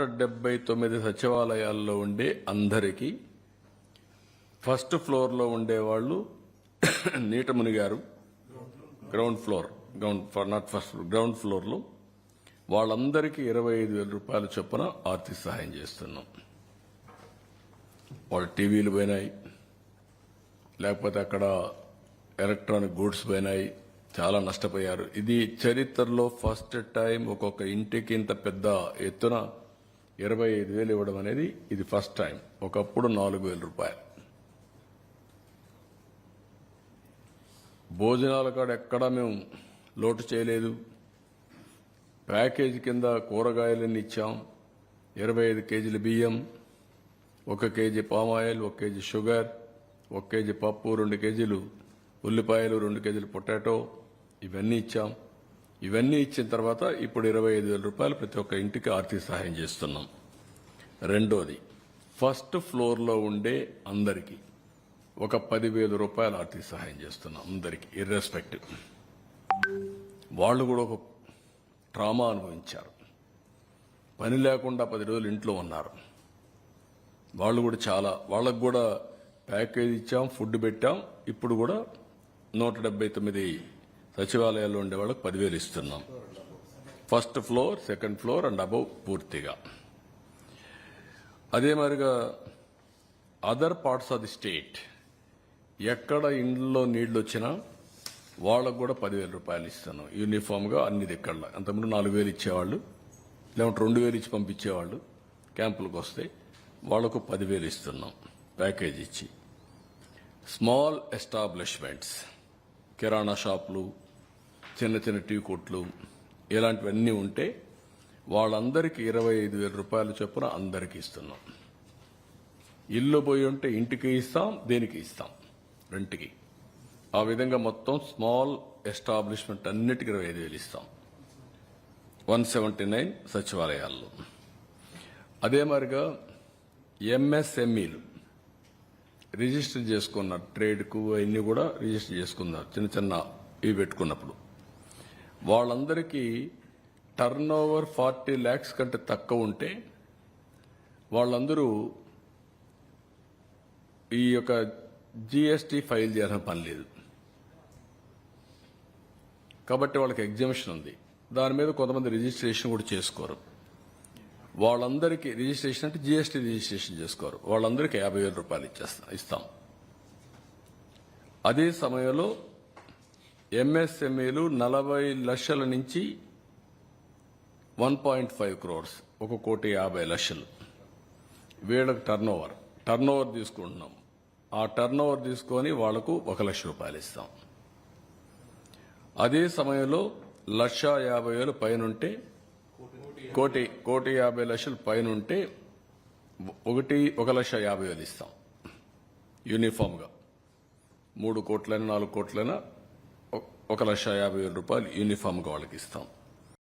179 సచివాలయాల్లో ఉండే అందరికీ ఫస్ట్ ఫ్లోర్లో ఉండేవాళ్ళు నీట మునిగారు. గ్రౌండ్ ఫ్లోర్లో వాళ్ళందరికీ 25,000 రూపాయల చొప్పున ఆర్థిక సహాయం చేస్తున్నాం. వాళ్ళ టీవీలు పోయినాయి, లేకపోతే అక్కడ ఎలక్ట్రానిక్ గూడ్స్ పోయినాయి, చాలా నష్టపోయారు. ఇది చరిత్రలో ఫస్ట్ టైం ఒక్కొక్క ఇంటికి ఇంత పెద్ద ఎత్తున 25,000 ఇవ్వడం అనేది ఇది ఫస్ట్ టైం. ఒకప్పుడు 4,000 రూపాయలు. భోజనాల కాడ ఎక్కడా మేము లోటు చేయలేదు. ప్యాకేజీ కింద కూరగాయలన్నీ ఇచ్చాం. 25 కేజీల బియ్యం, 1 KG palm oil, 1 KG sugar, 1 KG పప్పు, 2 కేజీలు ఉల్లిపాయలు, 2 కేజీలు పొటాటో, ఇవన్నీ ఇచ్చాం. ఇవన్నీ ఇచ్చిన తర్వాత ఇప్పుడు 25,000 రూపాయలు ప్రతి ఒక్క ఇంటికి ఆర్థిక సహాయం చేస్తున్నాం. రెండోది, ఫస్ట్ ఫ్లోర్లో ఉండే అందరికీ ఒక 10,000 రూపాయలు ఆర్థిక సహాయం చేస్తున్నాం. అందరికీ ఇర్రెస్పెక్టివ్. వాళ్ళు కూడా ఒక ట్రామా అనుభవించారు. పని లేకుండా 10 రోజులు ఇంట్లో ఉన్నారు. వాళ్ళు కూడా వాళ్ళకు కూడా ప్యాకేజ్ ఇచ్చాం, ఫుడ్ పెట్టాం. ఇప్పుడు కూడా 179 సచివాలయాల్లో ఉండే వాళ్ళకి 10,000 ఇస్తున్నాం. First floor, second floor and above పూర్తిగా. అదే మరిగా other parts of the state ఎక్కడ ఇండ్లలో నీళ్లు వచ్చినా వాళ్ళకు కూడా 10,000 రూపాయలు ఇస్తున్నాం. యూనిఫామ్గా అన్ని దిక్కల్లో. అంతకుముందు 4,000 ఇచ్చేవాళ్ళు, లేకుంటే 2,000 ఇచ్చి పంపించేవాళ్ళు. క్యాంపులకు వస్తే వాళ్లకు 10,000 ఇస్తున్నాం ప్యాకేజ్ ఇచ్చి. స్మాల్ ఎస్టాబ్లిష్మెంట్స్, కిరాణా షాపులు, చిన్న చిన్న టీ కొట్లు, ఇలాంటివన్నీ ఉంటే వాళ్ళందరికీ 25,000 రూపాయల చొప్పున అందరికీ ఇస్తున్నాం. ఇల్లు పోయి ఉంటే ఇంటికి ఇస్తాం, దేనికి ఇస్తాం, రెంట్కి. ఆ విధంగా మొత్తం స్మాల్ ఎస్టాబ్లిష్మెంట్ అన్నిటికీ 25,000 ఇస్తాం 179 సచివాలయాల్లో. అదే మరిగా ఎంఎస్ఎంఈలు రిజిస్టర్ చేసుకున్నారు. ట్రేడ్కు అవన్నీ కూడా రిజిస్టర్ చేసుకున్నారు. చిన్న చిన్న ఇవి పెట్టుకున్నప్పుడు వాళ్ళందరికీ టర్న్ ఓవర్ 40 lakhs కంటే తక్కువ ఉంటే వాళ్ళందరూ ఈ యొక్క జిఎస్టీ ఫైల్ చేయాల్సిన పని లేదు. కాబట్టి వాళ్ళకి ఎగ్జామిషన్ ఉంది. దాని మీద కొంతమంది రిజిస్ట్రేషన్ కూడా చేసుకోరు. వాళ్ళందరికీ రిజిస్ట్రేషన్ అంటే జిఎస్టీ రిజిస్ట్రేషన్ చేసుకోరు. వాళ్ళందరికీ 50,000 రూపాయలు ఇస్తాం. అదే సమయంలో ఎంఎస్ఎంఈలు 40 లక్షల నుంచి 1.5 crores, 1,50,00,000 వీళ్ళకి టర్న్ ఓవర్ తీసుకుంటున్నాం. ఆ టర్న్ ఓవర్ తీసుకొని వాళ్లకు 1,00,000 రూపాయలు ఇస్తాం. అదే సమయంలో 1,50,000 పైనుంటే, 1,50,00,000 పైనుంటే 1,50,000 ఇస్తాం. యూనిఫామ్గా 3 కోట్లైనా 4 కోట్లైనా 1,50,000 రూపాయలు యూనిఫామ్గా వాళ్ళకి ఇస్తాం.